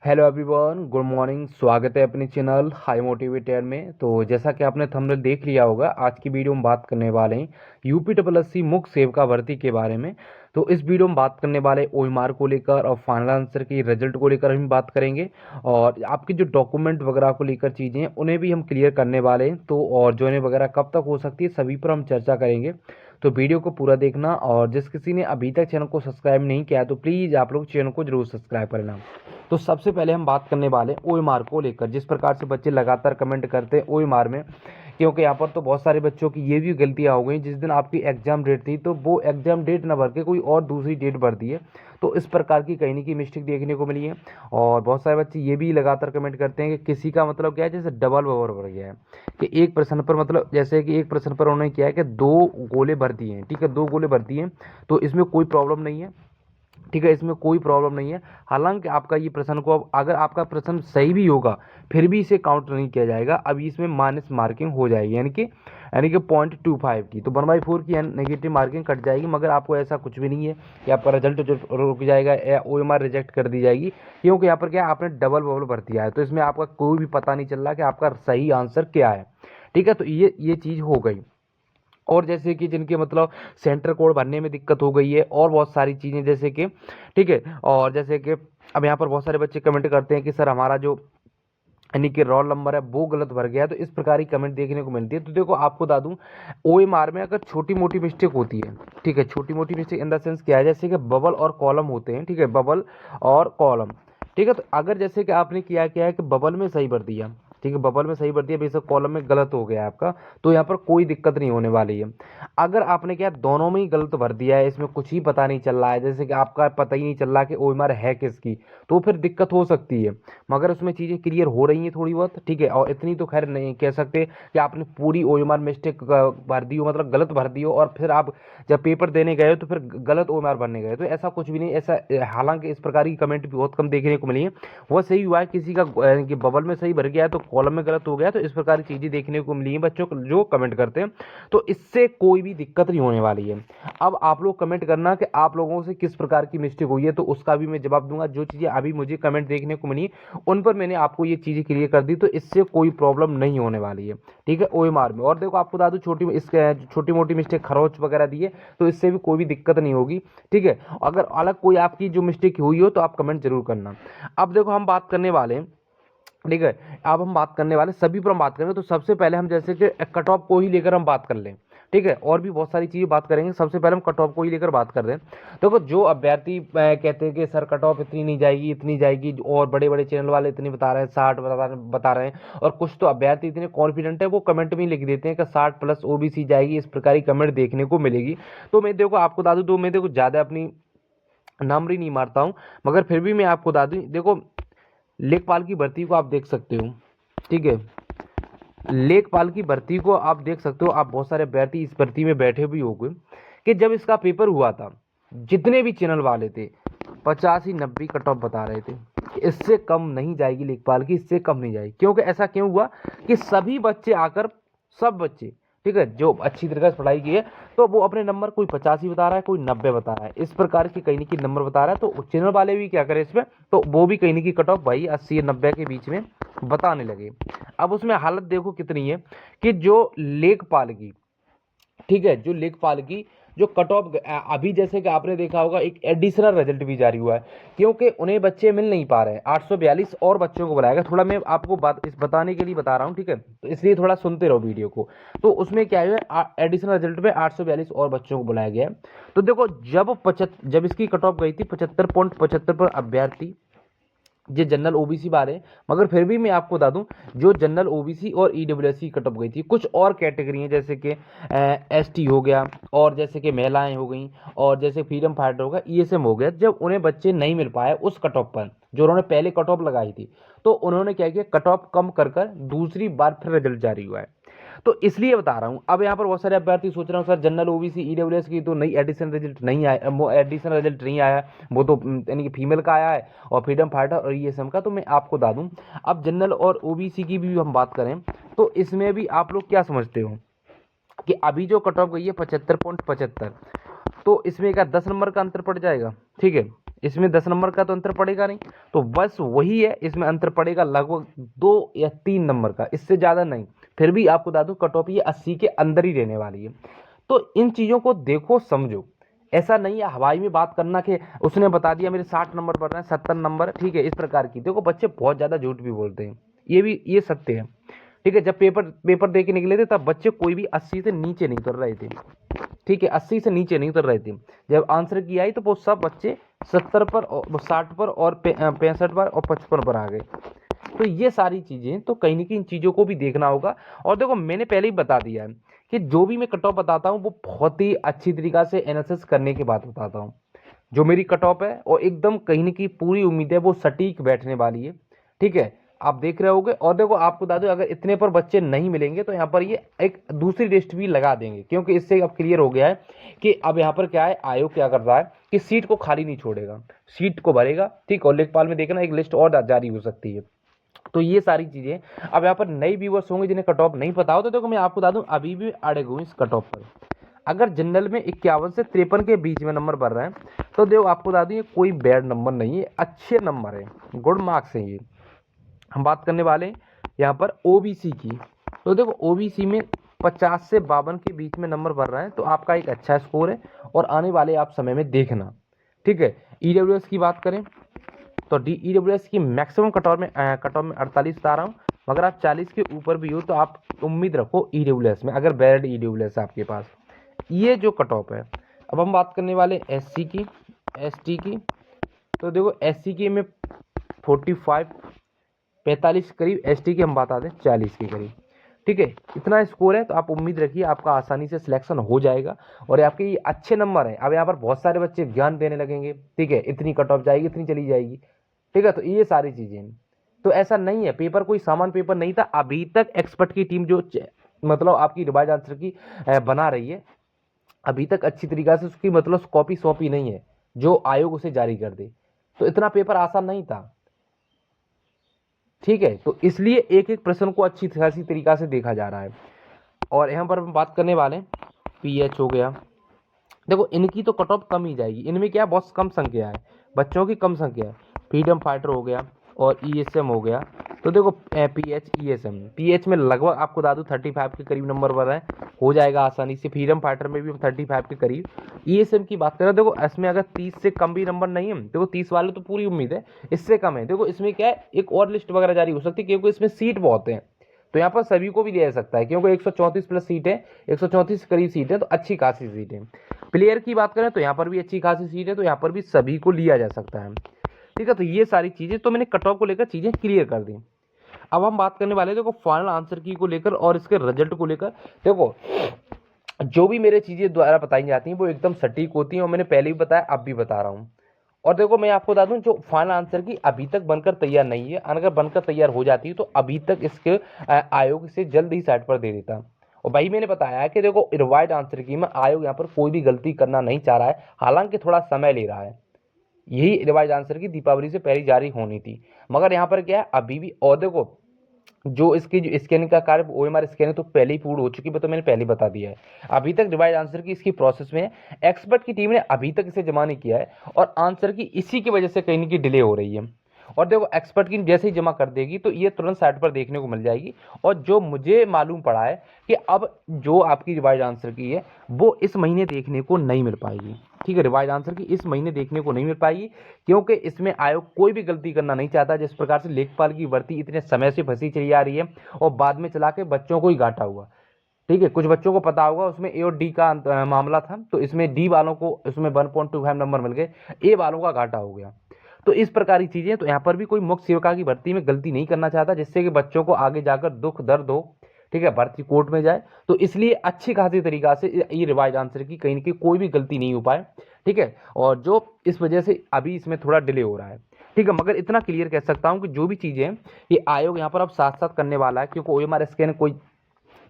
Hello everyone, good morning. स्वागत है अपने चैनल हाई मोटिवेटर में। तो जैसा कि आपने थंबनेल देख लिया होगा, आज की वीडियो में बात करने वाले हैं यूपी डबल एस सी मुख्य सेवका भर्ती के बारे में। तो इस वीडियो में बात करने वाले ओएमआर को लेकर और फाइनल आंसर की रिजल्ट को लेकर हम बात करेंगे, और आपके जो डॉक्यूमेंट वगैरह को लेकर चीज़ें हैं उन्हें भी हम क्लियर करने वाले हैं। तो और ज्वाइनिंग वगैरह कब तक हो सकती है, सभी पर हम चर्चा करेंगे। तो वीडियो को पूरा देखना, और जिस किसी ने अभी तक चैनल को सब्सक्राइब नहीं किया तो प्लीज़ आप लोग चैनल को जरूर सब्सक्राइब करना। तो सबसे पहले हम बात करने वाले हैं ओएमआर को लेकर। जिस प्रकार से बच्चे लगातार कमेंट करते हैं ओएमआर में, क्योंकि यहाँ पर तो बहुत सारे बच्चों की ये भी गलतियाँ हो गई, जिस दिन आपकी एग्जाम डेट थी तो वो एग्जाम डेट न भर के कोई और दूसरी डेट भर दी है। तो इस प्रकार की कहीं ना कहीं मिस्टेक देखने को मिली है। और बहुत सारे बच्चे ये भी लगातार कमेंट करते हैं कि किसी का मतलब क्या है, जैसे डबल ओवर भर गया है कि एक प्रश्न पर, मतलब जैसे कि एक प्रश्न पर उन्होंने किया है कि दो गोले भर दिए हैं। ठीक है, दो गोले भर दिए हैं, तो इसमें कोई प्रॉब्लम नहीं है। ठीक है, इसमें कोई प्रॉब्लम नहीं है। हालांकि आपका ये प्रश्न को, अब अगर आपका प्रश्न सही भी होगा फिर भी इसे काउंट नहीं किया जाएगा। अब इसमें माइनस मार्किंग हो जाएगी, यानी कि 0.25 की, तो 1/4 की नेगेटिव मार्किंग कट जाएगी। मगर आपको ऐसा कुछ भी नहीं है कि आपका रिजल्ट जो रुक जाएगा या ओएमआर रिजेक्ट कर दी जाएगी, क्योंकि यहाँ पर क्या है, आपने डबल बबल भर दिया है। तो इसमें आपका कोई भी पता नहीं चल रहा कि आपका सही आंसर क्या है। ठीक है, तो ये चीज़ हो गई। और जैसे कि जिनके मतलब सेंटर कोड भरने में दिक्कत हो गई है, और बहुत सारी चीज़ें जैसे कि, ठीक है, और जैसे कि अब यहाँ पर बहुत सारे बच्चे कमेंट करते हैं कि सर हमारा जो यानी कि रोल नंबर है वो गलत भर गया है। तो इस प्रकार की कमेंट देखने को मिलती है। तो देखो आपको बता दूं, ओएमआर में अगर छोटी मोटी मिस्टेक होती है, ठीक है, छोटी मोटी मिस्टेक इन द सेंस क्या है, जैसे कि बबल और कॉलम होते हैं। ठीक है, बबल और कॉलम। ठीक है, तो अगर जैसे कि आपने किया है कि बबल में सही भर दिया, ठीक है, बबल में सही भर दिया, बेशक कॉलम में गलत हो गया है आपका, तो यहाँ पर कोई दिक्कत नहीं होने वाली है। अगर आपने क्या दोनों में ही गलत भर दिया है, इसमें कुछ ही पता नहीं चल रहा है, जैसे कि आपका पता ही नहीं चल रहा कि ओएमआर है किसकी, तो फिर दिक्कत हो सकती है। मगर उसमें चीज़ें क्लियर हो रही हैं थोड़ी बहुत। ठीक है, और इतनी तो खैर नहीं कह सकते कि आपने पूरी ओएमआर मिस्टेक भर दी हो, मतलब गलत भर दी हो, और फिर आप जब पेपर देने गए हो तो फिर गलत ओएमआर भरने गए, तो ऐसा कुछ भी नहीं। ऐसा हालांकि इस प्रकार की कमेंट भी बहुत कम देखने को मिली है। वो सही हुआ है किसी का कि बबल में सही भर गया है तो कॉलम में गलत हो गया, तो इस प्रकार की चीज़ें देखने को मिली हैं बच्चों जो कमेंट करते हैं। तो इससे कोई भी दिक्कत नहीं होने वाली है। अब आप लोग कमेंट करना कि आप लोगों से किस प्रकार की मिस्टेक हुई है, तो उसका भी मैं जवाब दूंगा। जो चीज़ें अभी मुझे कमेंट देखने को मिली उन पर मैंने आपको ये चीज़ें क्लियर कर दी, तो इससे कोई प्रॉब्लम नहीं होने वाली है। ठीक है, ओएमआर में। और देखो आपको बता दूं, छोटी मोटी मिस्टेक खरोच वगैरह दी है, तो इससे भी कोई भी दिक्कत नहीं होगी। ठीक है, अगर अलग कोई आपकी जो मिस्टेक हुई हो तो आप कमेंट जरूर करना। अब देखो हम बात करने वाले हैं, ठीक है, अब हम बात करने वाले सभी पर हम बात करेंगे। तो सबसे पहले हम जैसे कि कट ऑफ को ही लेकर हम बात कर लें। ठीक है, और भी बहुत सारी चीज़ें बात करेंगे, सबसे पहले हम कट ऑफ को ही लेकर बात कर रहे हैं। देखो जो अभ्यर्थी कहते हैं कि सर कट ऑफ इतनी नहीं जाएगी, इतनी जाएगी, और बड़े बड़े चैनल वाले इतनी बता रहे हैं, 60 बता रहे हैं, और कुछ तो अभ्यर्थी इतने कॉन्फिडेंट है वो कमेंट में लिख देते हैं कि 60 प्लस ओबीसी जाएगी, इस प्रकार की कमेंट देखने को मिलेगी। तो मैं देखो आपको बता दूं, तो मैं देखो ज़्यादा अपनी नंबर ही नहीं मारता हूँ, मगर फिर भी मैं आपको बता दूं, देखो लेखपाल की भर्ती को आप देख सकते हो। ठीक है, लेखपाल की भर्ती को आप देख सकते हो। आप बहुत सारे अभ्यर्थी इस भर्ती में बैठे भी होंगे कि जब इसका पेपर हुआ था, जितने भी चैनल वाले थे 85-90 कट ऑफ बता रहे थे कि इससे कम नहीं जाएगी लेखपाल की, इससे कम नहीं जाएगी। क्योंकि ऐसा क्यों हुआ कि सभी बच्चे आकर, सब बच्चे, ठीक है, जो अच्छी तरीके से पढ़ाई की है, तो वो अपने नंबर कोई 85 बता रहा है, कोई 90 बता रहा है, इस प्रकार की कहीं ना कहीं नंबर बता रहा है। तो चैनल वाले भी क्या करें इसमें, तो वो भी कहीं ना कहीं कट ऑफ भाई 80 या 90 के बीच में बताने लगे। अब उसमें हालत देखो कितनी है कि जो लेखपाल की, ठीक है, जो लेखपाल की जो कट ऑफ अभी जैसे कि आपने देखा होगा एक एडिशनल रिजल्ट भी जारी हुआ है, क्योंकि उन्हें बच्चे मिल नहीं पा रहे हैं। 842 और बच्चों को बुलाया गया। थोड़ा मैं आपको बात इस बताने के लिए बता रहा हूँ, ठीक है, तो इसलिए थोड़ा सुनते रहो वीडियो को। तो उसमें क्या है, एडिशनल रिजल्ट में 842 और बच्चों को बुलाया गया है। तो देखो जब इसकी कट ऑफ गई थी 75.75 पर अभ्यर्थी, ये जनरल ओबीसी बारे, मगर फिर भी मैं आपको बता दूं, जो जनरल ओबीसी और ईडब्ल्यूएस कट ऑफ गई थी, कुछ और कैटेगरी हैं जैसे कि एसटी हो गया, और जैसे कि महिलाएं हो गई, और जैसे फ्रीडम फाइटर हो गया, ईएसएम हो गया, जब उन्हें बच्चे नहीं मिल पाए उस कट ऑफ पर जो उन्होंने पहले कट ऑफ लगाई थी, तो उन्होंने क्या किया, कट ऑफ कम कर कर दूसरी बार फिर रिजल्ट जारी हुआ है। तो इसलिए बता रहा हूं। अब यहाँ पर बहुत सारे अभ्यर्थी सोच रहे हो सर जनरल ओबीसी ईडब्ल्यूएस की तो नई एडिशन रिजल्ट नहीं आया, वो एडिशनल रिजल्ट नहीं आया, वो तो यानी कि फीमेल का आया है, और फ्रीडम फाइटर और ईएसएम का। तो मैं आपको बता दूं, अब जनरल और ओबीसी की भी हम बात करें तो इसमें भी आप लोग क्या समझते हो कि अभी जो कट ऑफ गई है 75.75, तो इसमें क्या 10 नंबर का अंतर पड़ जाएगा। ठीक है, इसमें 10 नंबर का तो अंतर पड़ेगा नहीं, तो बस वही है, इसमें अंतर पड़ेगा लगभग 2 या 3 नंबर का, इससे ज़्यादा नहीं। फिर भी आपको बता दूं कट ऑफ ये 80 के अंदर ही रहने वाली है। तो इन चीज़ों को देखो समझो, ऐसा नहीं है हवाई में बात करना कि उसने बता दिया मेरे 60 नंबर बढ़ रहे हैं, 70 नंबर, ठीक है, इस प्रकार की। देखो बच्चे बहुत ज़्यादा झूठ भी बोलते हैं, ये सत्य है, ठीक है। जब पेपर पेपर दे के निकले थे तब बच्चे कोई भी 80 से नीचे नहीं उतर रहे थे, ठीक है, 80 से नीचे नहीं उतर रहे थे। जब आंसर की आई तो वो सब बच्चे 70 पर और 60 पर और 65 पर और 55 पर आ गए। तो ये सारी चीज़ें तो कहीं ना कहीं इन चीज़ों को भी देखना होगा। और देखो मैंने पहले ही बता दिया है कि जो भी मैं कट ऑफ बताता हूँ वो बहुत ही अच्छी तरीक़ा से एनालिसिस करने के बाद बताता हूँ। जो मेरी कट ऑफ है और एकदम कहीं ना कहीं पूरी उम्मीद है वो सटीक बैठने वाली है, ठीक है, आप देख रहे होगे। और देखो आपको बता दो अगर इतने पर बच्चे नहीं मिलेंगे तो यहाँ पर ये एक दूसरी लिस्ट भी लगा देंगे, क्योंकि इससे अब क्लियर हो गया है कि अब यहाँ पर क्या है, आयोग क्या कर रहा है कि सीट को खाली नहीं छोड़ेगा, सीट को भरेगा, ठीक। और लेखपाल में देखना एक लिस्ट और जारी हो सकती है। तो ये सारी चीजें अब यहाँ पर नई व्यूवर्स होंगे जिन्हें कट ऑफ नहीं पता हो, तो देखो मैं आपको बता दूं अभी भी अड़े हुए इस कट ऑफ पर। अगर जनरल में 51 से 53 के बीच में नंबर बढ़ रहे हैं तो देखो आपको बता दूं ये कोई बैड नंबर नहीं है, अच्छे नंबर है, गुड मार्क्स हैं ये। हम बात करने वाले हैं यहाँ पर ओबीसी की। तो देखो ओबीसी में 50 से 52 के बीच में नंबर बढ़ रहा है तो आपका एक अच्छा स्कोर है और आने वाले आप समय में देखना, ठीक है। ईडब्ल्यूएस की बात करें तो ईडब्ल्यूएस की मैक्सिमम कट ऑफ में 48 बता रहा हूँ, मगर आप 40 के ऊपर भी हो तो आप उम्मीद रखो ईडब्ल्यूएस में, अगर बैड ईडब्ल्यूएस है आपके पास। ये जो कट ऑफ है। अब हम बात करने वाले एससी की, एसटी की। तो देखो एससी की में 45 करीब, एसटी की हम बता दें 40 के करीब, ठीक है। इतना स्कोर है तो आप उम्मीद रखिए आपका आसानी से सिलेक्शन हो जाएगा और आपके ये अच्छे नंबर हैं। अब यहाँ पर बहुत सारे बच्चे ज्ञान देने लगेंगे, ठीक है, इतनी कट ऑफ जाएगी, इतनी चली जाएगी, ठीक है। तो ये सारी चीज़ें, तो ऐसा नहीं है, पेपर कोई सामान पेपर नहीं था अभी तक। एक्सपर्ट की टीम जो मतलब आपकी रिवाइज आंसर की बना रही है अभी तक अच्छी तरीक़ा से, उसकी मतलब कॉपी सौंपी नहीं है जो आयोग उसे जारी कर दे। तो इतना पेपर आसान नहीं था, ठीक है। तो इसलिए एक एक प्रश्न को अच्छी खासी तरीक़ा से देखा जा रहा है। और यहाँ पर हम बात करने वाले पीएच हो गया। देखो इनकी तो कट ऑफ कम ही जाएगी, इनमें क्या बहुत कम संख्या है, बच्चों की कम संख्या है। फ्रीडम फाइटर हो गया और ईएसएम हो गया। तो देखो पीएच ईएसएम, पीएच में लगभग आपको बता दूं 35 के करीब नंबर बढ़ रहे हैं, हो जाएगा आसानी से। फ्रीडम फाइटर में भी 35 के करीब। ईएसएम की बात करें देखो इसमें अगर 30 से कम भी नंबर नहीं है, देखो 30 वाले तो पूरी उम्मीद है, इससे कम है देखो इसमें क्या है, एक और लिस्ट वगैरह जारी हो सकती है क्योंकि इसमें सीट बहुत है। तो यहाँ पर सभी को भी दिया जा सकता है क्योंकि 134 प्लस सीट है, 134 करीब सीट है, तो अच्छी खासी सीट है। प्लेयर की बात करें तो यहाँ पर भी अच्छी खासी सीट है, तो यहाँ पर भी सभी को लिया जा सकता है, ठीक है। तो ये सारी चीज़ें तो मैंने कट ऑफ को लेकर चीज़ें क्लियर कर दी। अब हम बात करने वाले देखो फाइनल आंसर की को लेकर और इसके रिजल्ट को लेकर। देखो जो भी मेरे चीज़ें द्वारा बताई जाती हैं वो एकदम सटीक होती हैं और मैंने पहले भी बताया अब भी बता रहा हूँ। और देखो मैं आपको बता दूं जो फाइनल आंसर की अभी तक बनकर तैयार नहीं है, अगर बनकर तैयार हो जाती है तो अभी तक इसके आयोग से जल्द ही साइट पर दे देता। और भाई मैंने बताया है कि देखो रिवाइड आंसर की में आयोग यहाँ पर कोई भी गलती करना नहीं चाह रहा है, हालांकि थोड़ा समय ले रहा है। यही रिवाइज आंसर की दीपावली से पहले जारी होनी थी, मगर यहाँ पर क्या है अभी भी। और देखो जो इसकी जो स्कैनिंग का कार्य ओएमआर स्कैनिंग तो पहले ही पूर्ण हो चुकी है, तो मैंने पहले बता दिया है। अभी तक रिवाइज आंसर की इसकी प्रोसेस में है, एक्सपर्ट की टीम ने अभी तक इसे जमा नहीं किया है और आंसर की इसी की वजह से कहीं ना कहीं डिले हो रही है। और देखो एक्सपर्ट की जैसे ही जमा कर देगी तो ये तुरंत साइट पर देखने को मिल जाएगी। और जो मुझे मालूम पड़ा है कि अब जो आपकी रिवाइज आंसर की है वो इस महीने देखने को नहीं मिल पाएगी, ठीक है। रिवाइज आंसर की इस महीने देखने को नहीं मिल पाएगी क्योंकि इसमें आयोग कोई भी गलती करना नहीं चाहता। जिस प्रकार से लेखपाल की भर्ती इतने समय से फंसी चली आ रही है और बाद में चला के बच्चों को ही घाटा हुआ, ठीक है। कुछ बच्चों को पता होगा उसमें ए और डी का मामला था, तो इसमें डी वालों को इसमें 1.25 नंबर मिल गए, ए वालों का घाटा हो गया। तो इस प्रकार की चीजें, तो यहाँ पर भी कोई मुख्य सेवका की भर्ती में गलती नहीं करना चाहता जिससे कि बच्चों को आगे जाकर दुख दर्द हो, ठीक है, भर्ती कोर्ट में जाए। तो इसलिए अच्छी खासी तरीका से ये रिवाइज आंसर की कहीं ना कहीं कोई भी गलती नहीं हो पाए, ठीक है। और जो इस वजह से अभी इसमें थोड़ा डिले हो रहा है, ठीक है। मगर इतना क्लियर कह सकता हूँ कि जो भी चीज़ें हैं ये आयोग यहाँ पर अब साथ साथ करने वाला है, क्योंकि ओएमआर स्कैन कोई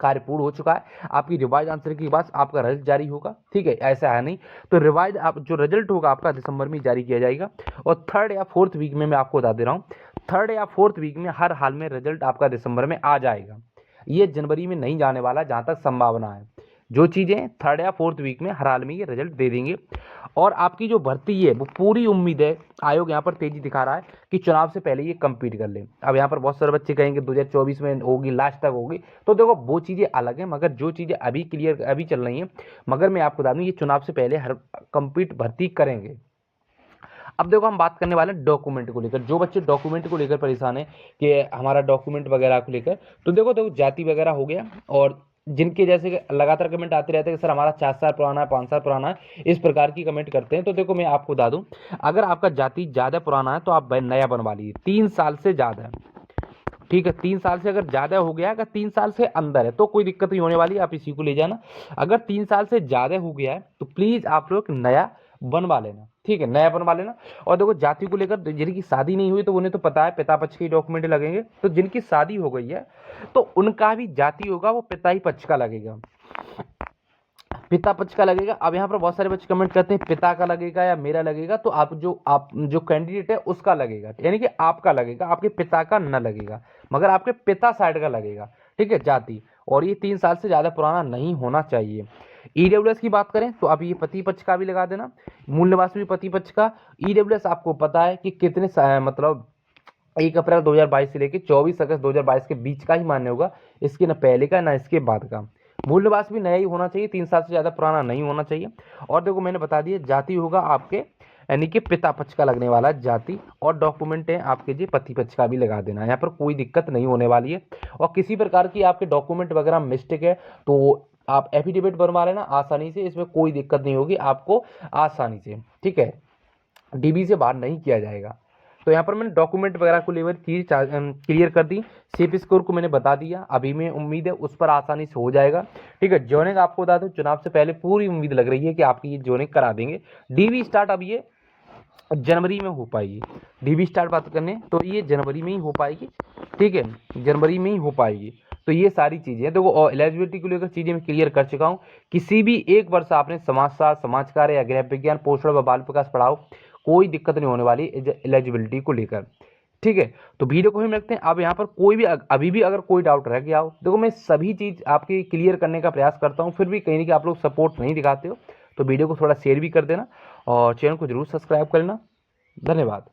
कार्य पूर्ण हो चुका है। आपकी रिवाइज आंसर के बाद आपका रिजल्ट जारी होगा, ठीक है, ऐसा है नहीं। तो रिवाइज आप जो रिजल्ट होगा आपका दिसंबर में जारी किया जाएगा और 3rd या 4th वीक में मैं आपको बता दे रहा हूँ, 3rd या 4th वीक में हर हाल में रिजल्ट आपका दिसंबर में आ जाएगा। ये जनवरी में नहीं जाने वाला जहाँ तक संभावना है। जो चीज़ें 3rd या 4th वीक में हर हाल में ये रिजल्ट दे देंगे। और आपकी जो भर्ती है वो पूरी उम्मीद है, आयोग यहाँ पर तेजी दिखा रहा है कि चुनाव से पहले ये कंप्लीट कर ले। अब यहाँ पर बहुत सारे बच्चे कहेंगे 2024 में होगी, लास्ट तक होगी, तो देखो वो चीज़ें अलग है, मगर जो चीज़ें अभी चल रही हैं, मगर मैं आपको बता दूँ ये चुनाव से पहले हर कंप्लीट भर्ती करेंगे। अब देखो हम बात करने वाले हैं डॉक्यूमेंट को लेकर। जो बच्चे डॉक्यूमेंट को लेकर परेशान है कि हमारा डॉक्यूमेंट वगैरह को लेकर, तो देखो जाति वगैरह हो गया, और जिनके जैसे कि लगातार कमेंट आते रहते हैं कि सर हमारा 4 साल पुराना है, 5 साल पुराना है, इस प्रकार की कमेंट करते हैं। तो देखो मैं आपको बता दूं, अगर आपका जाति ज़्यादा पुराना है तो आप नया बनवा लीजिए, 3 साल से ज़्यादा है, ठीक है। 3 साल से अगर ज़्यादा हो गया, अगर 3 साल से अंदर है तो कोई दिक्कत नहीं होने वाली, आप इसी को ले जाना। अगर 3 साल से ज़्यादा हो गया है तो प्लीज़ आप लोग नया बनवा लेना, ठीक है, नया बनवा लेना। और देखो जाति को लेकर जिनकी शादी नहीं हुई तो उन्हें तो पता है पिता पक्ष के डॉक्यूमेंट लगेंगे, तो जिनकी शादी हो गई है तो उनका भी जाति होगा वो पिता ही पक्ष का लगेगा, पिता पक्ष का लगेगा। अब यहाँ पर बहुत सारे बच्चे कमेंट करते हैं पिता का लगेगा या मेरा लगेगा, तो आप जो कैंडिडेट है उसका लगेगा, यानी कि आपका लगेगा, आपके पिता का न लगेगा, मगर आपके पिता साइड का लगेगा, ठीक है, जाति। और ये 3 साल से ज़्यादा पुराना नहीं होना चाहिए। ईडब्ल्यूएस की बात करें तो अब ये पति पक्ष का भी लगा देना, मूल निवास भी पति पक्ष का। ईडब्ल्यूएस आपको पता है कि कितने मतलब 1 अप्रैल 2022 से लेकर 24 अगस्त 2022 के बीच का ही मान्य होगा, इसके न पहले का न इसके बाद का। मूल निवास भी नया ही होना चाहिए, 3 साल से ज़्यादा पुराना नहीं होना चाहिए। और देखो मैंने बता दिया जाति होगा आपके यानी कि पिता पक्ष का लगने वाला जाति, और डॉक्यूमेंट है आपके जी पति पक्ष का भी लगा देना, यहाँ पर कोई दिक्कत नहीं होने वाली है। और किसी प्रकार की आपके डॉक्यूमेंट वगैरह मिस्टेक है तो आप एफिडेविट बनवा लेना आसानी से, इसमें कोई दिक्कत नहीं होगी आपको, आसानी से, ठीक है, डीबी से बाहर नहीं किया जाएगा। तो यहाँ पर मैंने डॉक्यूमेंट वगैरह को लेकर चीज क्लियर कर दी, सीप स्कोर को मैंने बता दिया, अभी में उम्मीद है उस पर आसानी से हो जाएगा, ठीक है। जॉइनिंग आपको बता दूं चुनाव से पहले पूरी उम्मीद लग रही है कि आपकी ये जॉइनिंग करा देंगे। डीबी स्टार्ट अब ये जनवरी में हो पाएगी, डीबी स्टार्ट बात करने तो ये जनवरी में ही हो पाएगी, ठीक है, जनवरी में ही हो पाएगी। तो ये सारी चीज़ें देखो, और एलिजिबिलिटी को लेकर चीज़ें मैं क्लियर कर चुका हूँ। किसी भी एक वर्ष आपने समाजशास्त्र, समाज कार्य या गृह विज्ञान, पोषण व बाल विकास पढ़ाओ, कोई दिक्कत नहीं होने वाली एलिजिबिलिटी को लेकर, ठीक है। तो वीडियो को हम रखते हैं। अब यहाँ पर कोई भी अभी भी अगर कोई डाउट रह गया हो, देखो मैं सभी चीज़ आपकी क्लियर करने का प्रयास करता हूँ, फिर भी कहीं ना कहीं आप लोग सपोर्ट नहीं दिखाते हो, तो वीडियो को थोड़ा शेयर भी कर देना और चैनल को जरूर सब्सक्राइब कर लेना। धन्यवाद।